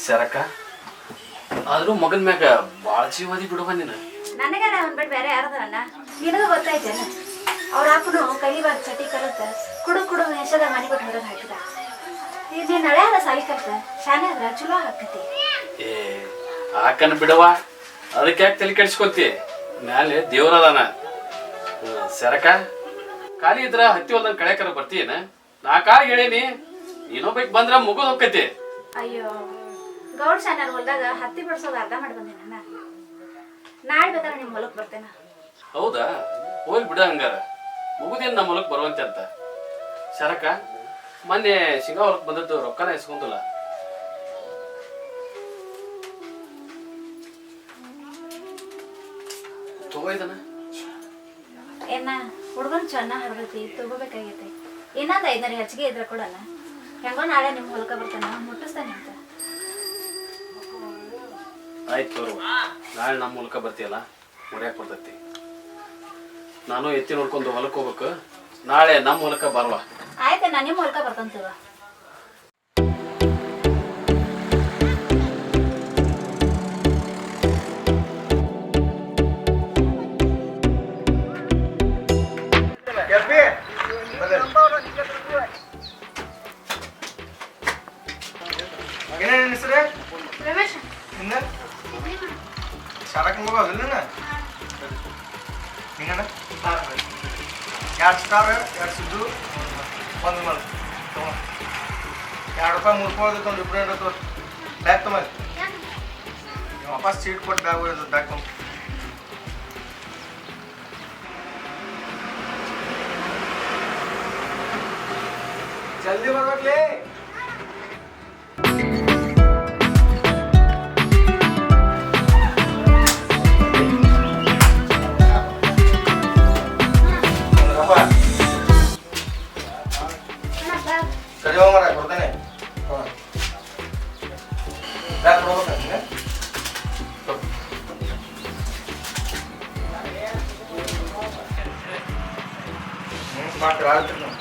ಸರಕ ಆದ್ರೂ ಮಗನ ಮ್ಯಾಗ ಬಾಳ ಜೀವದಿ ಬಿಡುವ ನೀನು. ನನಗಾರ ಅವ್ನ್ ಬಿಟ್ಟು ಬೇರೆ ಯಾರದವನ್ನ ನಿನಗೂ ಗೊತ್ತಾಯ್ತೇನ? ಅವ್ರ ಅಪ್ಪನು ಕಲಿಬಾರ್ದು ಚಟಿ ಕಲತ್ತ ಕುಡು ಮೆಸದ ಮನೆ ಬಿಟ್ಟು ಹೊರಗೆ ಹಾಕಿದ. ನೀನ್ ನಳೆ ಅದ ಸಾಲಿ ಕಲ್ತ ಶಾನೆ ಆದ್ರ ಚಲೋ ಹಾಕತಿ. ಏ ಆಕನ ಬಿಡವ, ಅದಕ್ಕೆ ಯಾಕೆ ತಲೆ ಕೆಡಿಸ್ಕೊತಿ? ಮ್ಯಾಲೆ ದೇವ್ರದಾನ. ಸರಕ ಖಾಲಿ ಇದ್ರ ಹತ್ತಿ ಹೊಲ್ದಂಗ ಕಳೆಕರ ಬರ್ತೀಯನ? ನಾ ಕಾಳಿಗೆ ಹೇಳೀನಿ, ಇನ್ನೊಬ್ಬಕ್ ಬಂದ್ರ ಮುಗಿದ್ ಹೋಗ್ತೈತಿ. ಅಯ್ಯೋ ಗೌಡ್ ಶಾನ್ಯಾರ ಹೊಲ್ದಾಗ ಹತ್ತಿ ಬಿಡ್ಸೋದು ಅರ್ಧ ಮಾಡಿ ಬಂದೇನ. ನಾಳೆ ಬೇಕಾದ್ರೆ ನಿಮ್ ಹೊಲಕ್ ಬರ್ತೇನ. ಹೌದಾ? ಹೋಗಿ ಬಿಡ ಹಂಗಾರ, ಮುಗುದೇನ್ ನಮ್ಮ ಹೊಲಕ್ ಬರುವಂತೆ ಅಂತ. ಶರಕ ಮೊನ್ನೆ ಶಿಂಗಾ ಹೊಲಕ್ ಬಂದದ್ದು ರೊಕ್ಕನ ಇಸ್ಕೊಂತಲ್ಲ. ತಗೋಯ್ದನ ಏನ ಹುಡ್ಗನ್ ಚೆನ್ನಾಗ್ ಹರ್ದೈತಿ, ತಗೋಬೇಕಾಗೈತಿ. ಇನ್ನೊಂದು 500 ಹೆಚ್ಚಿಗೆ ಇದ್ರ ಕೊಡಲ್ಲ. ಹೆಂಗೋ ನಾಳೆ ನಿಮ್ ಹೊಲಕ ಬರ್ತಾನ, ಮುಟ್ಟಿಸ್ತಾನೆ ಅಂತ. ಆಯ್ತು ತೋರುವ, ನಾಳೆ ನಮ್ಮ ಮೂಲಕ ಬರ್ತೀಯಲ್ಲ, ಮುರಿಯಾಕ್ ಬರ್ತೈತಿ. ನಾನು ಎತ್ತಿ ನೋಡ್ಕೊಂಡು ಹೊಲಕ್ಕೆ ಹೋಗ್ಬೇಕು. ನಾಳೆ ನಮ್ಮ ಮೂಲಕ ಬರುವ. ಆಯ್ತು, ನಾನು ನಿಮ್ಮ ಹೊಲಕ ಬರ್ತಂತೀವ. ಶಾಲಕ್ಕೆ ಹೋಗೋದಿಲ್ಲ ಹಿಂಗಣ್ಣ 2 ಸ್ಟಾರ್ 2 ಸುದ್ದು 1 ಮಲ್ ತಗೋ. 2 ರೂಪಾಯಿ 3 ರೂಪಾಯಿ ಒಂದು ಡಿಫ್ರೆಂಟ್ ಅದು ಬ್ಯಾಗ್ ತೊಗೊಂಡು ವಾಪಸ್ ಸೀಟ್ ಕೊಟ್ಟು ಬ್ಯಾಗ್ ಹೋಗೋದು ಬ್ಯಾಗ್ ತೊಗೊಂಡು ಜಲ್ದಿ ಬರ್ಬೇಕ್ಲಿ. ಸರಿ ಹೋಗ ಮರ ಕೊಡ್ತೇನೆ. ಬ್ಯಾಗ್ ಕೊಡ್ಬೇಕಂತ ಮಾಡ್ತೀರ ಆಡ್ತೀರಿ ನಾವು.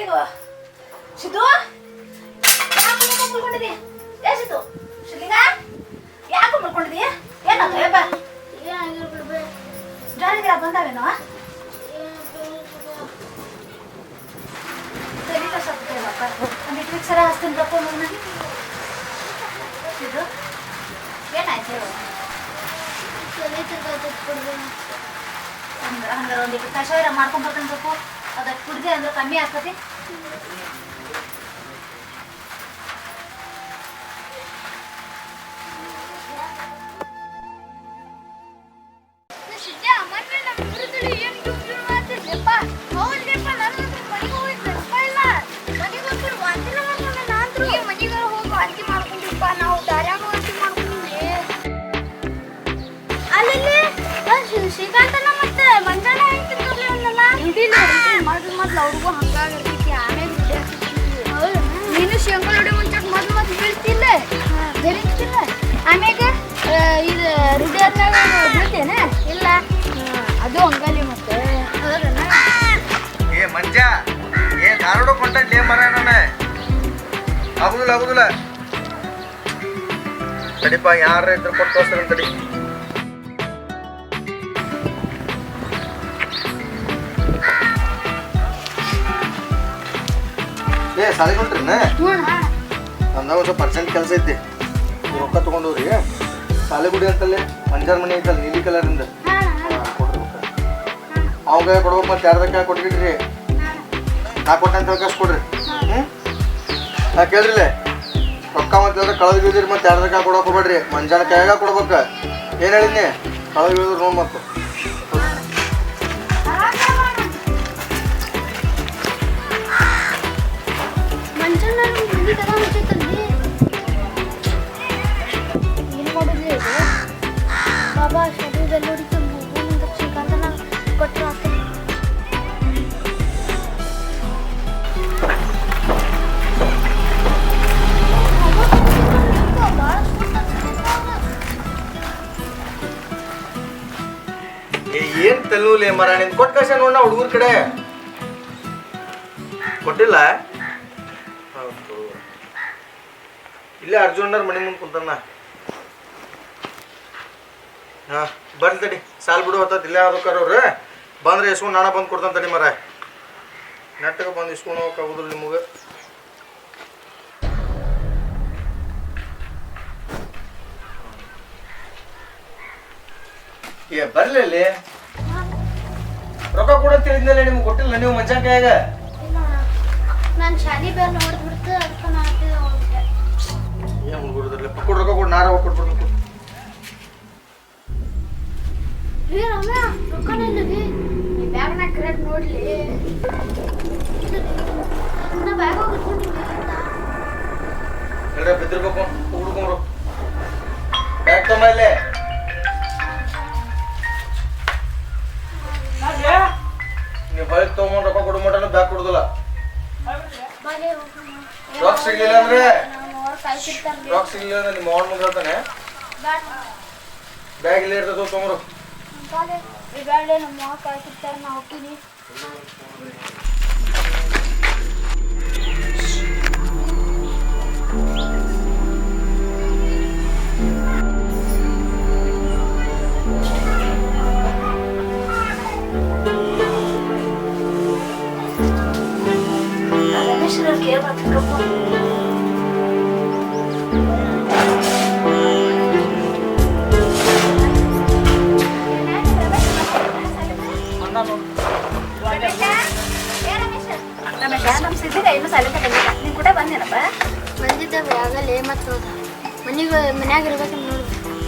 ಅಯ್ಯೋ ಸಿದ್ದು ಯಾಕೆ ಮಲ್ಕೊಂಡಿದ್ದೀಯ ಏ ಸಿದ್ದು ಶಿಲಿಂಗ ಯಾಕೆ ಮಲ್ಕೊಂಡಿದ್ದೀಯ ಏನಾಯ್ತು ಯಪ್ಪ ಜ್ವರ ಬಂದಾವೇನೋ ಸರಿ ಕಷ್ಟಪಟ್ಟೇವಪ್ಪ ಒಂದು ಇಟ್ಲಿಕ್ಕೆ ಸರ ಹಸ್ತೀನಿ ಬಪ್ಪ ಮಗನ ಸಿದ್ದು ಏನಾಯ್ತು ಹೇಳು ಹಂಗಾರೆ ಒಂದಿಟ್ಟು ಕಷಾಯ ಮಾಡ್ಕೊಂಡ್ಬರ್ತಾನೆ ಸ್ವಲ್ಪ ಅದಕ್ಕೆ ಕುಡ್ದೆ ಅಂದ್ರೆ ಕಮ್ಮಿ ಆಗ್ತತಿ ಶ್ರೀಕಾಂತನ ಮತ್ತೆ ಮಂಜಾನ ಮೊದ್ಲು ಅವ್ರಿಗೂ ಹಂಗಾಗಿರ್ತೈತಿ ಆಮೇಲೆ ನೀನು ಶಂಕರೊಡೆ ಮುಂಚೆ ಮೊದ್ಲು ಬೀಳ್ತಿಲ್ಲ ಬೆರೀತಿಲ್ಲ ಆಮ್ಯಾಗ ಇದು ರೂಢಿ ಆದ್ಮ್ಯಾಗ ಬೀಳ್ತೇನ ಇಲ್ಲ ಅದು ಹಂಗಲ್ಲಿ ಮತ್ತೆ ಏ ಮಂಜ ಏ ಧಾರವಾಡ ಕೊಂಟಡ್ ಲೇ ಮರ ನನ್ನ ಆಗುದಿಲ್ಲ ತಡಿಪ ಯಾರ ಇದ್ರ ಕೊಟ್ಟು ತೋರ್ಸ್ತಾರ ತಡಿ ಏ ಸಾಲಿ ಕೊಟ್ರಿನ ನಮ್ದಾಗ ಒಂದು ಪರ್ಸೆಂಟ್ ಕೆಲಸ ಐತಿ ರೊಕ್ಕ ತಗೊಂಡವ್ರಿ ಸಾಲಿಗುಡಿ ಅಂತಲ್ಲೇ ಮಂಜಾರ ಮನೆ ಐತಲ್ಲ ನೀಲಿ ಕಲರಿಂದ ಕೊಡ್ರಿ ರೊಕ್ಕ ಅವಾಗ ಕೊಡ್ಬೇಕು ಮತ್ತೆ ಯಾರ್ದಕ್ಕ ಕೊಟ್ಬಿಡ್ರಿ ನಾ ಕೊಟ್ಟೆ ಅಂತ ಹೇಳ್ಕಸ್ ಕೊಡ್ರಿ ನಾ ಕೇಳ್ರಿಲ್ಲ ರೊಕ್ಕ ಮತ್ತೆ ಕಳೆದು ಬೀಳ್ದಿರಿ ಮತ್ತೆ ಯಾರ್ದಕ್ಕ ಕೊಡೋಕೆ ಹೋಗ್ಬೇಡ್ರಿ ಮಂಜಾನ ಕೈಯಾಗ ಕೊಡ್ಬೇಕು ಏನು ಹೇಳಿದ್ನಿ ಕಳೆದು ಬೀಳಿದ್ರು ನೋಡ್ ಮತ್ತೆ ಏನು ಮಾಡೋದು ಇದು ಬಾಬಾ ಶರೀರದಲ್ಲಿ ಹೊಡಿತು ಮುಂದೆ ಶ್ರೀಕಾಂತನ ಕೊಟ್ಟರು ಆಗ್ತದೆ ಏನ್ ತಲ್ಲೂಲಿ ಮರ ನಿನ್ ಕೊಟ್ಟ ಕಷ್ಟ ನೋಡ ಹುಡುಗರ ಕಡೆ ಕೊಟ್ಟಿಲ್ಲ ಇಲ್ಲೇ ಅರ್ಜುನರ್ ಮನೆ ಮುಂದೆ ಕುಂತಾನ ಹಾ ಬರ್ಲಿ ತಡಿ ಸಾಲ್ ಬಿಡು ಹೊತ್ತ ಇಲ್ಲೇ ಯಾವ್ದಕ್ಕಾರ ಅವ್ರು ಬಂದ್ರೆ ಇಸ್ಕೊಂಡು ನಾಣ ಬಂದು ಕೊಡ್ತಾನೆ ತಡಿ ಮರ ನೆಟ್ಟಗೆ ಬಂದು ಇಸ್ಕೊಂಡು ಹೋಗಕ್ಕಾಗುದಿಲ್ಲ ನಿಮಗೆ ಏ ಬರ್ಲಿ ಅಲ್ಲಿ ರೊಕ್ಕ ಕೂಡ ತಿಳಿದ್ಮೇಲೆ ನಿಮ್ಗೆ ಕೊಟ್ಟಿಲ್ಲ ನೀವು ಮಂಚಾನ್ ಕೈಯಾಗ ನಾನು ಶಾಲಿ ಬೇರೆ ನೋಡಿದ್ಬಿಡ್ತು ಅದಕ್ಕೆ ಮಾಡ್ತಿದ್ದೆ ಹೋಗ್ಬಿಟ್ಟೆ ಏನು ಹುಡುಗರದ್ರಲ್ಲ ಪಕ್ಕ ರೊಕ್ಕ ಕೊಟ್ಟು ನಾರ ಕೊಟ್ಬಿಡ್ಬೇಕು ರೀ ರಮ್ಯಾ ರೊಕ್ಕನೇ ಇಲ್ಲರಿ ಈ ಬ್ಯಾಗ್ನಾಗ ಕ್ರೆಡ್ ನೋಡ್ಲಿ ನಾ ಬ್ಯಾಗ್ ಹೋಗಿ ಇಟ್ಕೊಂಡಿದ್ದೆ ಎಲ್ಲ ಬಿದ್ದಿರ್ಬೇಕು ಹುಡುಗರು ಬ್ಯಾಗ್ ತಮ್ಮ ಇಲ್ಲೇ ನೀವು ಬೈಕ್ ತೊಗೊಂಡು ರೊಕ್ಕ ಕೊಡು ಮಟನ ಬ್ಯಾಗ್ ಕೊಡುದಿಲ್ಲ ರೊಕ್ಕ ಸಿಗ್ಲಿಲ್ಲ ಅಂದ್ರೆ ರೊಕ್ಕ ಸಿಗ್ಲಿಲ್ಲ ಅಂದ್ರೆ ನಿಮ್ಮ ಅವನ ಮುಂದೆ ಹೇಳ್ತಾನೆ ಬ್ಯಾಗ್ ಇಲ್ಲೇ ಇರ್ತದೆ ತೊಗೊಂಡ್ರು ಬ್ಯಾಡ್ಲೆ ನಮ್ಮ ಮಾವ ಕಾಯ್ತಿರ್ತಾರೆ ನಾ ಹೋಗ್ತೀನಿ ಬಂದಿದ್ದ ಆಗಲೇ ಮತ್ತು ಮನ್ಯಾಗ ಇರ್ಬೇಕು ನೋಡಿ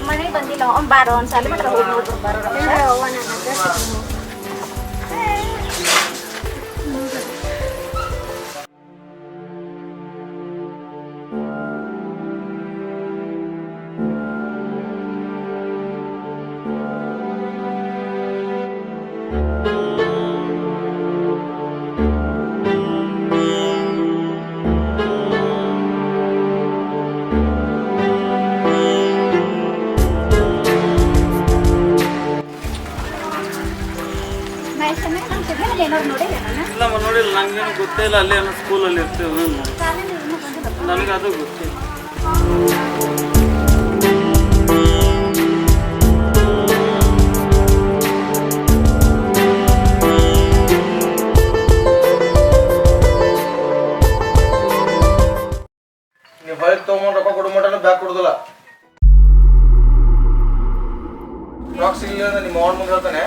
ಮನೆಗೆ ಬಂದಿಲ್ಲ ಬಾರೋ ಒಂದು ಸಾಲಿ ಮಾತ್ರ ಹೋಗಿ ನೋಡ್ರು ಬಾರೋ ಅವ್ವ ನನ್ನ ಅಡ್ರೆಸ್ ಏನಾದ್ರು ನೋಡಿಲ್ಲ ನನ್ನ ಇಲ್ಲಮ್ಮ ನೋಡಿಲ್ಲ, ನಂಗೇನು ಗೊತ್ತೇ ಇಲ್ಲ. ಅಲ್ಲೇ ಏನೋ ಸ್ಕೂಲಲ್ಲಿ ಇರ್ತೇವೆ. ಶಾಲೆಯಲ್ಲಿ ಇನ್ನೂ ಬಂದಿಲ್ಲ. ನನಗೆ ಅದು ಗೊತ್ತಿಲ್ಲ. ನೀವು ಹೊರಗೆ ತೊಗೊಂಡು ರೊಕ್ಕ ಕೊಡು ಮಟನ ಬ್ಯಾಗ್ ಕೊಡುದಿಲ್ಲ. ರೊಕ್ಕ ಸಿಗಲಿಲ್ಲ ಅಂದ್ರೆ ನಿಮ್ಮ ಅವ್ನ ಮುಂದೆ ಹೇಳ್ತಾನೆ